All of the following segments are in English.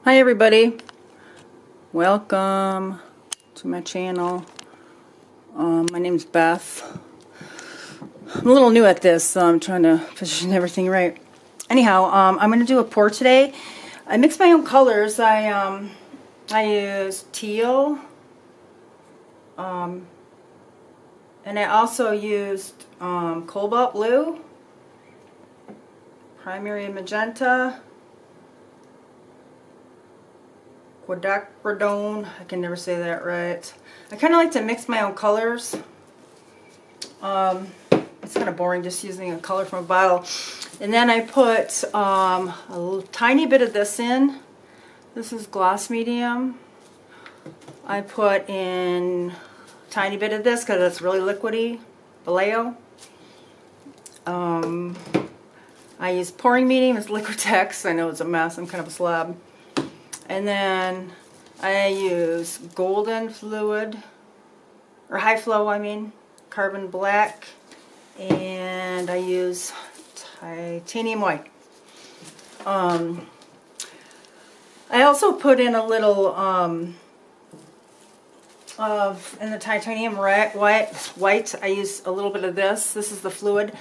Hi everybody, welcome to my channel. My name's Beth. I'm a little new at this, so I'm trying to position everything right. Anyhow, I'm going to do a pour today. I mix my own colors. I use teal, and I also used cobalt blue, primary magenta, quadacridone. I can never say that right. I kind of like to mix my own colors. It's kind of boring just using a color from a bottle. And then I put a little, tiny bit of this in. This is gloss medium. I put in a tiny bit of this because it's really liquidy, Vallejo. I use pouring medium. It's Liquitex. I know it's a mess. I'm kind of a slob. And then I use golden fluid, or high flow, I mean, carbon black, and I use titanium white. I also put in a little in the titanium white, I use a little bit of this. This is the fluid.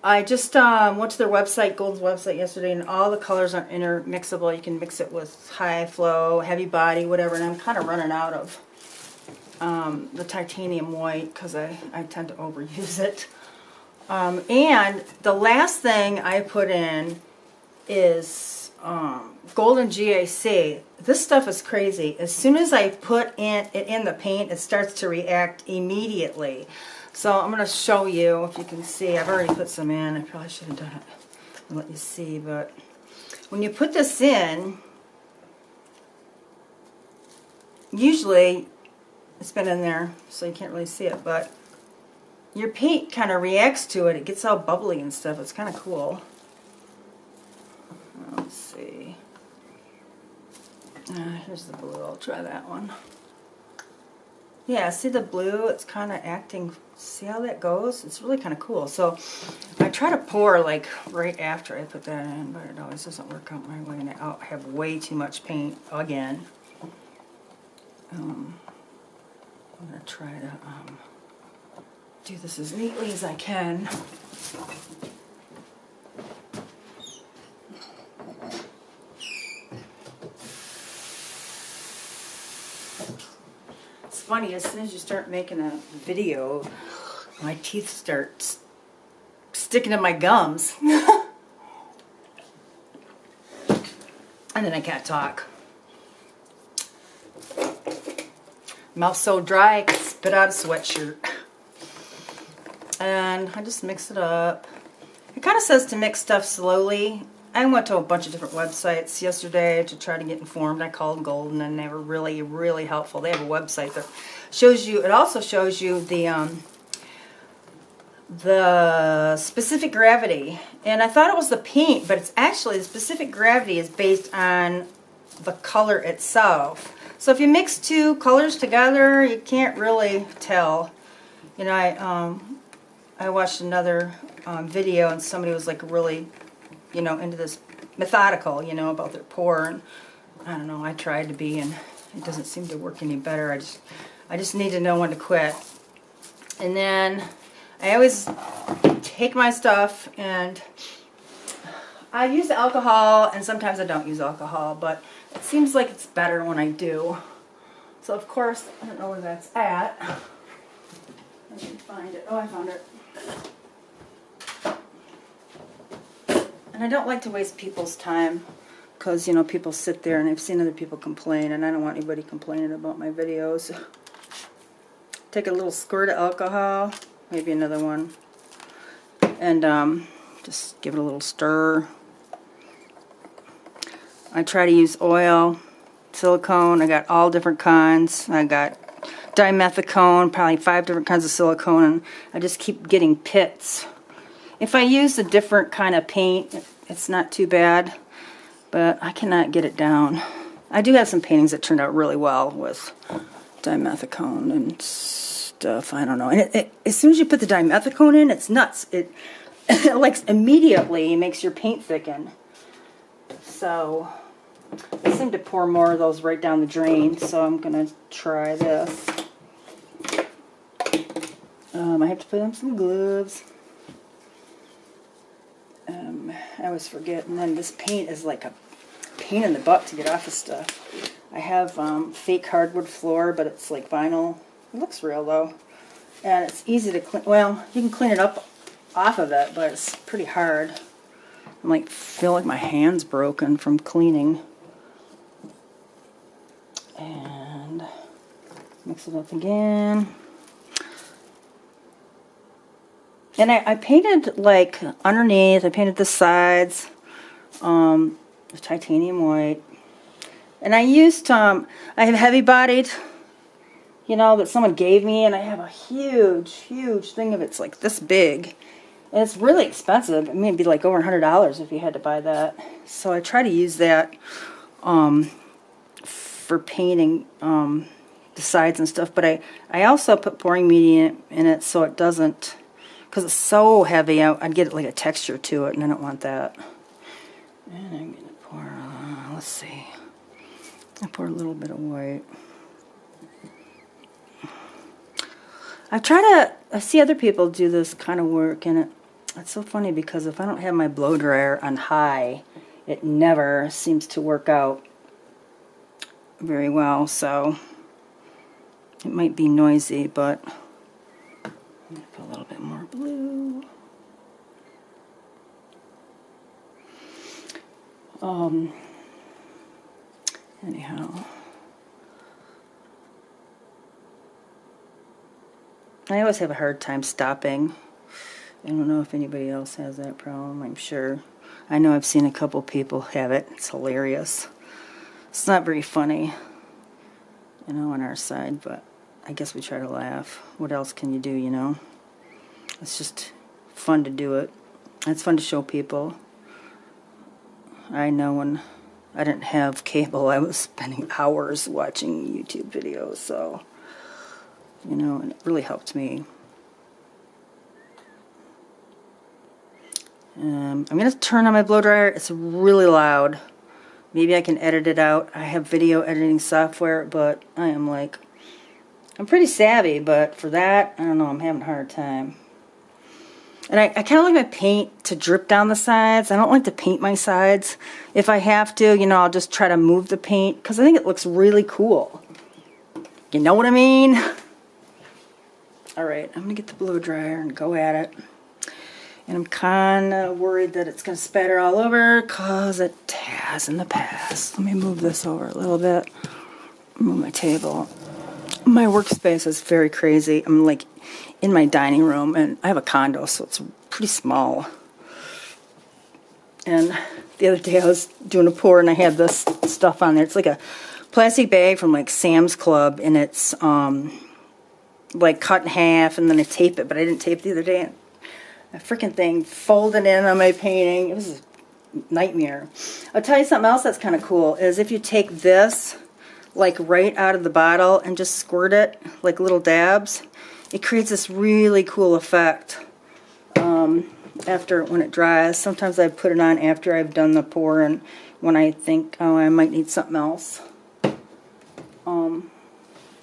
I just went to their website, Gold's website yesterday, and all the colors are intermixable. You can mix it with high flow, heavy body, whatever, and I'm kind of running out of the titanium white because I tend to overuse it. And the last thing I put in is golden GAC. This stuff is crazy. As soon as I put it in the paint, it starts to react immediately. So I'm going to show you if you can see. I've already put some in. I probably should have done it and let you see. But when you put this in, usually it's been in there so you can't really see it. But your paint kind of reacts to it. It gets all bubbly and stuff. It's kind of cool. Let's see. Here's the blue. I'll try that one. Yeah, see the blue? It's kind of acting. See how that goes? It's really kind of cool. So I try to pour like right after I put that in, but it always doesn't work out my way, and I have way too much paint again. I'm going to try to do this as neatly as I can. It's funny, as soon as you start making a video, my teeth start sticking to my gums. And then I can't talk. Mouth's so dry I can spit out a sweatshirt. And I just mix it up. It kind of says to mix stuff slowly. I went to a bunch of different websites yesterday to try to get informed. I called Golden and they were really, really helpful. They have a website that shows you, it also shows you the specific gravity. And I thought it was the paint, but it's actually the specific gravity is based on the color itself. So if you mix two colors together, you can't really tell. You know, I watched another video and somebody was like really, you know, into this methodical, you know, about their pour, and I don't know, I tried to be, and it doesn't seem to work any better. I just need to know when to quit. And then I always take my stuff, and I use alcohol, and sometimes I don't use alcohol, but it seems like it's better when I do. So of course, I don't know where that's at. I can find it. Oh, I found it. And I don't like to waste people's time because, you know, people sit there and I've seen other people complain, and I don't want anybody complaining about my videos. Take a little squirt of alcohol, maybe another one, and just give it a little stir. I try to use oil, silicone. I got all different kinds. I got dimethicone, probably 5 different kinds of silicone, and I just keep getting pits. If I use a different kind of paint, it's not too bad, but I cannot get it down. I do have some paintings that turned out really well with dimethicone and stuff. I don't know. And as soon as you put the dimethicone in, it's nuts. It like immediately makes your paint thicken. So They seem to pour more of those right down the drain, so I'm going to try this. I have to put on some gloves. I always forget, and then this paint is like a pain in the butt to get off of stuff. I have fake hardwood floor, but it's like vinyl. It looks real though, and it's easy to clean. Well, you can clean it up off of it, but it's pretty hard. I like feel like my hand's broken from cleaning. And mix it up again. And I painted like underneath. I painted the sides with titanium white. And I used I have heavy bodied, you know, that someone gave me, and I have a huge thing of it. It's like this big. And it's really expensive. I mean, it'd be like over $100 if you had to buy that. So I try to use that for painting the sides and stuff. But I also put pouring media in it so it doesn't, because it's so heavy, I'd get like a texture to it, and I don't want that. And I'm going to pour, let's see. I pour a little bit of white. I see other people do this kind of work, and it's so funny because if I don't have my blow dryer on high, it never seems to work out very well. So it might be noisy, but I'm going to put a little bit more blue. Anyhow, I always have a hard time stopping. I don't know if anybody else has that problem. I'm sure. I know I've seen a couple people have it. It's hilarious. It's not very funny, you know, on our side, but I guess we try to laugh. What else can you do, you know? It's just fun to do it. It's fun to show people. I know when I didn't have cable, I was spending hours watching YouTube videos, so, you know, and it really helped me. I'm going to turn on my blow dryer. It's really loud. Maybe I can edit it out. I have video editing software, but I'm pretty savvy, but for that, I don't know, I'm having a hard time. And I kind of like my paint to drip down the sides. I don't like to paint my sides. If I have to, you know, I'll just try to move the paint because I think it looks really cool. You know what I mean? Alright, I'm going to get the blow dryer and go at it. And I'm kind of worried that it's going to spatter all over because it has in the past. Let me move this over a little bit. Move my table. My workspace is very crazy. I'm like in my dining room, and I have a condo, so it's pretty small. And the other day I was doing a pour, and I had this stuff on there. It's like a plastic bag from like Sam's Club, and it's like cut in half, and then I tape it, but I didn't tape it the other day. A freaking thing folded in on my painting. It was a nightmare. I'll tell you something else that's kind of cool is if you take this like right out of the bottle and just squirt it like little dabs, it creates this really cool effect when it dries. Sometimes I put it on after I've done the pour and when I think, oh, I might need something else.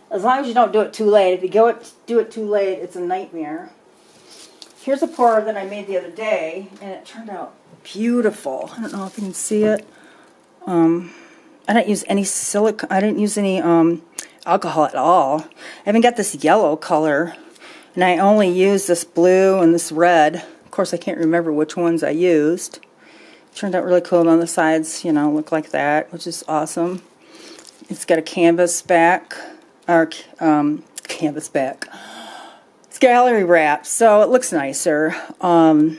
As long as you don't do it too late. If you do it too late, it's a nightmare. Here's a pour that I made the other day, and it turned out beautiful. I don't know if you can see it. I didn't use any silicone. I didn't use any alcohol at all. I haven't got this yellow color, and I only used this blue and this red. Of course, I can't remember which ones I used. It turned out really cool on the sides. You know, look like that, which is awesome. It's got a canvas back, or canvas back. Gallery wrap, so it looks nicer. I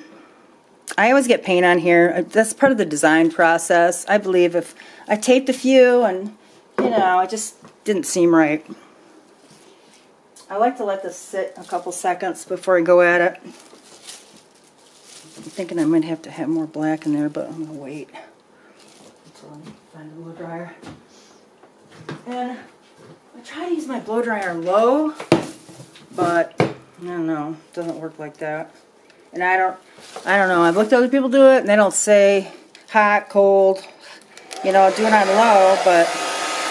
always get paint on here. That's part of the design process. I believe if I taped a few and, you know, it just didn't seem right. I like to let this sit a couple seconds before I go at it. I'm thinking I might have to have more black in there, but I'm going to wait until I find a blow dryer. And I try to use my blow dryer low, but I don't know, it doesn't work like that. And I don't know, I've looked at other people do it and they don't say hot, cold. You know, I'll do it on low, but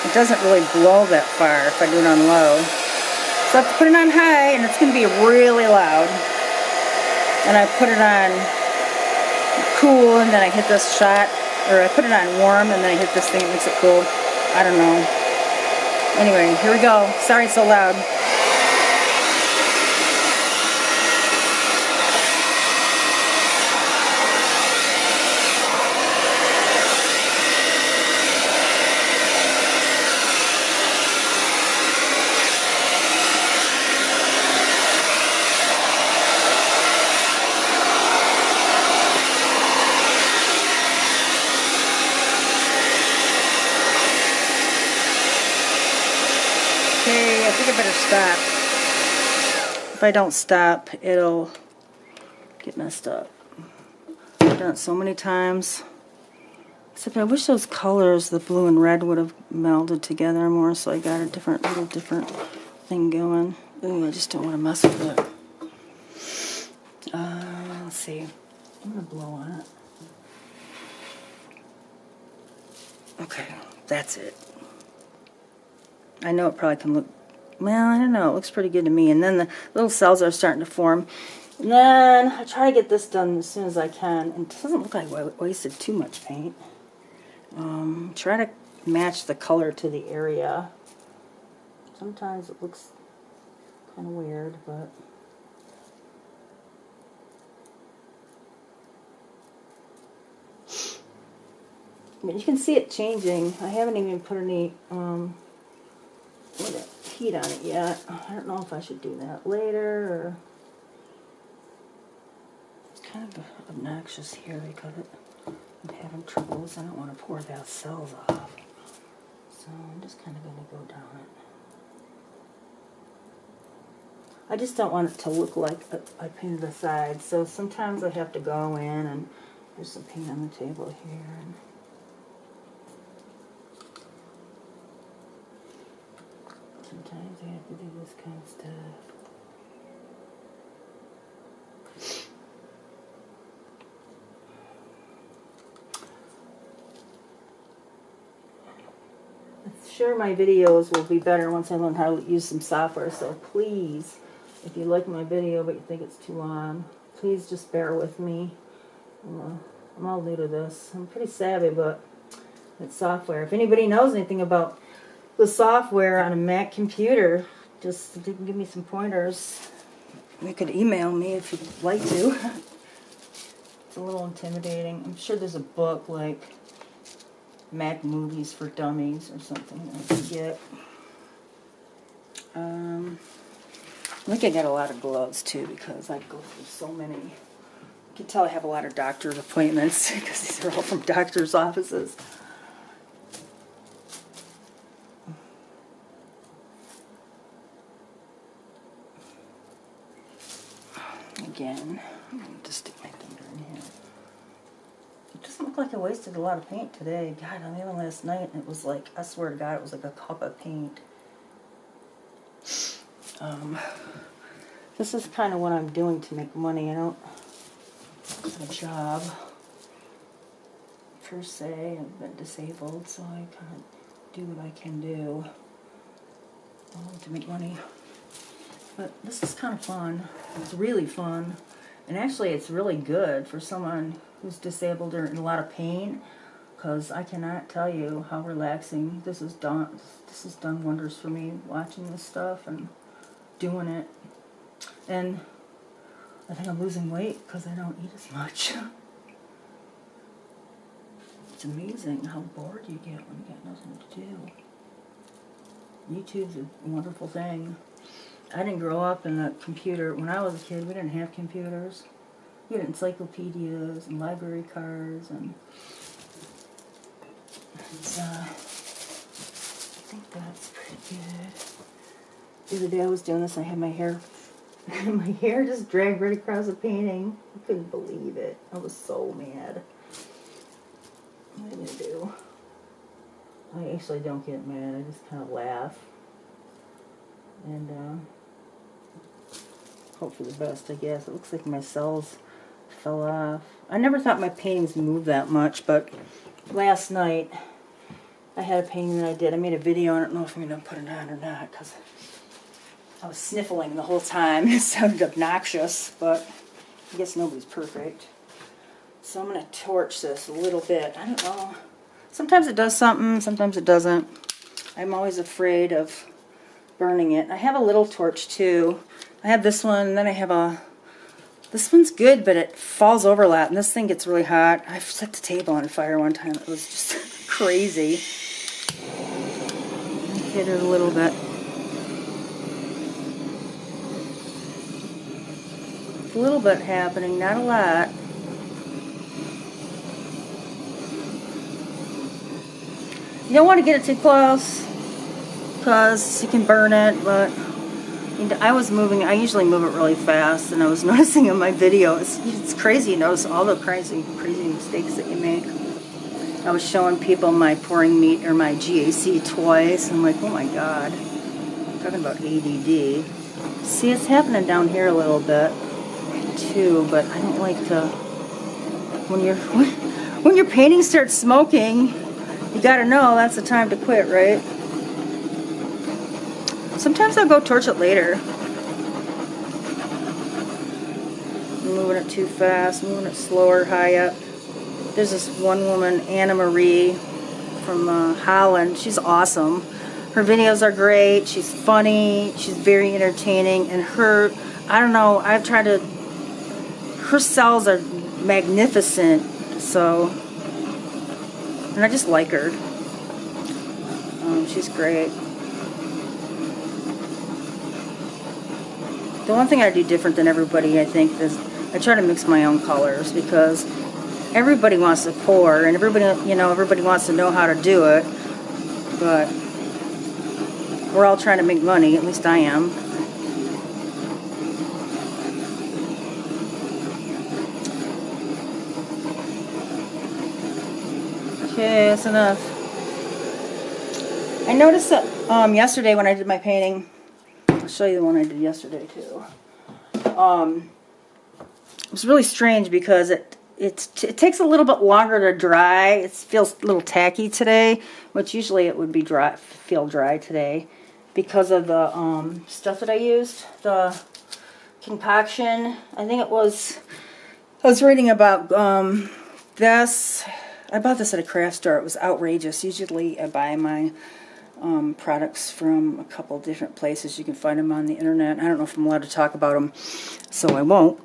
it doesn't really blow that far if I do it on low. So I have to put it on high, and it's going to be really loud. And I put it on cool, and then I hit this shot, or I put it on warm, and then I hit this thing, it makes it cool. I don't know. Anyway, here we go. Sorry it's so loud. Okay, I think I better stop. If I don't stop, it'll get messed up. I've done it so many times. Except I wish those colors, the blue and red, would have melded together more, so I got a little different thing going. Ooh, I just don't want to mess with it. Let's see. I'm going to blow on it. Okay, that's it. I know it probably can look, well, I don't know, it looks pretty good to me. And then the little cells are starting to form. And then I try to get this done as soon as I can. And it doesn't look like I wasted too much paint. Try to match the color to the area. Sometimes it looks kind of weird, but... But you can see it changing. I haven't even put any heat on it yet. I don't know if I should do that later or... It's kind of obnoxious here because I'm having troubles. I don't want to pour those cells off. So I'm just kind of going to go down it. I just don't want it to look like I painted the sides. So sometimes I have to go in and there's some paint on the table here. And sometimes I have to do this kind of stuff. I'm sure my videos will be better once I learn how to use some software, so please, if you like my video but you think it's too long, please just bear with me. I'm all new to this. I'm pretty savvy, but it's software. If anybody knows anything about the software on a Mac computer, just give me some pointers. You could email me if you'd like to. It's a little intimidating. I'm sure there's a book like Mac Movies for Dummies or something that I could get. I think I got a lot of gloves too because I go through so many. You can tell I have a lot of doctor's appointments because these are all from doctor's offices. Again, I'm going to stick my finger in here. It doesn't look like I wasted a lot of paint today. God, I made one last night and it was like, I swear to God, it was like a cup of paint. This is kind of what I'm doing to make money. I don't have a job per se. I've been disabled, so I kind of do what I can do to make money. But this is kind of fun. It's really fun. And actually it's really good for someone who's disabled or in a lot of pain, because I cannot tell you how relaxing this has done. This has done wonders for me, watching this stuff and doing it. And I think I'm losing weight because I don't eat as much. It's amazing how bored you get when you got nothing to do. YouTube's a wonderful thing. I didn't grow up in a computer. When I was a kid, we didn't have computers. We had encyclopedias and library cards, and I think that's pretty good. The other day I was doing this, I had my hair just dragged right across the painting. I couldn't believe it. I was so mad. What am I gonna do? I actually don't get mad. I just kind of laugh. And hope for the best, I guess. It looks like my cells fell off. I never thought my paintings moved that much, but last night I had a painting that I did. I made a video. I don't know if I'm going to put it on or not because I was sniffling the whole time. It sounded obnoxious, but I guess nobody's perfect. So I'm going to torch this a little bit. I don't know. Sometimes it does something, sometimes it doesn't. I'm always afraid of burning it. I have a little torch too. I have this one, and then I have a... This one's good, but it falls over a lot, and this thing gets really hot. I set the table on fire one time. It was just crazy. I hit it a little bit. A little bit happening, not a lot. You don't want to get it too close because you can burn it, but I was moving, I usually move it really fast, and I was noticing in my video, it's crazy, you notice all the crazy mistakes that you make. I was showing people my pouring meat or my GAC twice, and I'm like, oh my god, I'm talking about ADD. See, it's happening down here a little bit too, but I don't like to, when your painting starts smoking, you gotta know that's the time to quit, right? Sometimes I'll go torch it later. I'm moving it too fast, moving it slower, high up. There's this one woman, Anna Marie, from Holland. She's awesome. Her videos are great. She's funny. She's very entertaining. And her, I don't know, I've tried to, her cells are magnificent. So, and I just like her. She's great. The one thing I do different than everybody, I think, is I try to mix my own colors because everybody wants to pour and everybody, everybody wants to know how to do it, but we're all trying to make money, at least I am. Okay, that's enough. I noticed that yesterday when I did my painting, I'll show you the one I did yesterday too. It was really strange because it takes a little bit longer to dry. It feels a little tacky today, which usually it would be feel dry today because of the stuff that I used, the concoction. I think it was, I was reading about this. I bought this at a craft store. It was outrageous. Usually I buy my products from a couple different places. You can find them on the internet. I don't know if I'm allowed to talk about them, so I won't.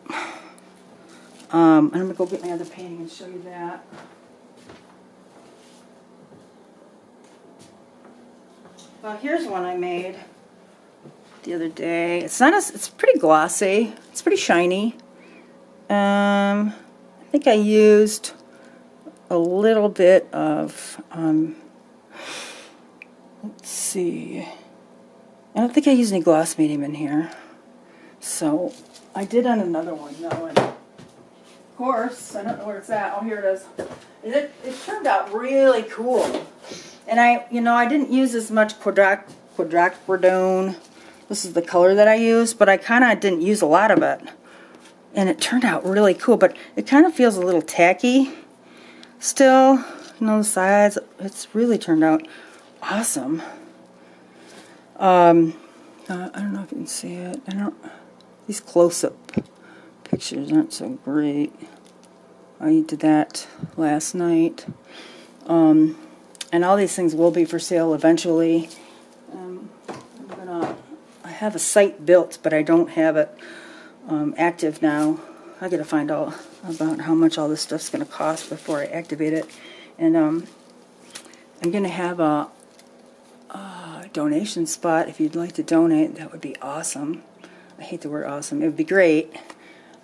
I'm going to go get my other painting and show you that. Well, here's one I made the other day. It's not it's pretty glossy. It's pretty shiny. I think I used a little bit of let's see. I don't think I used any gloss medium in here. So I did on another one though, and of course, I don't know where it's at. Oh, here it is. It turned out really cool. And I didn't use as much quadracridone. This is the color that I used, but I kind of didn't use a lot of it. And it turned out really cool, but it kind of feels a little tacky still. The sides. It's really turned out awesome. I don't know if you can see it. These close-up pictures aren't so great. I did that last night. And all these things will be for sale eventually. I have a site built, but I don't have it active now. I gotta find out about how much all this stuff's gonna cost before I activate it. And I'm gonna have a donation spot. If you'd like to donate, that would be awesome. I hate the word awesome. It would be great.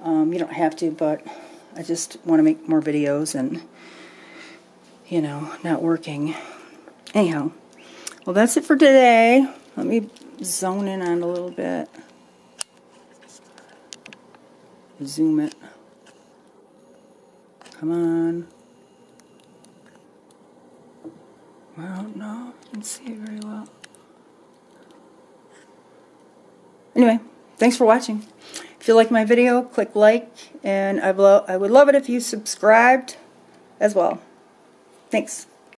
You don't have to, but I just want to make more videos and, not working. Anyhow, well, that's it for today. Let me zone in on it a little bit. Zoom it. Come on. I don't know if you can see it very well. Anyway, thanks for watching. If you like my video, click like, and I would love it if you subscribed as well. Thanks.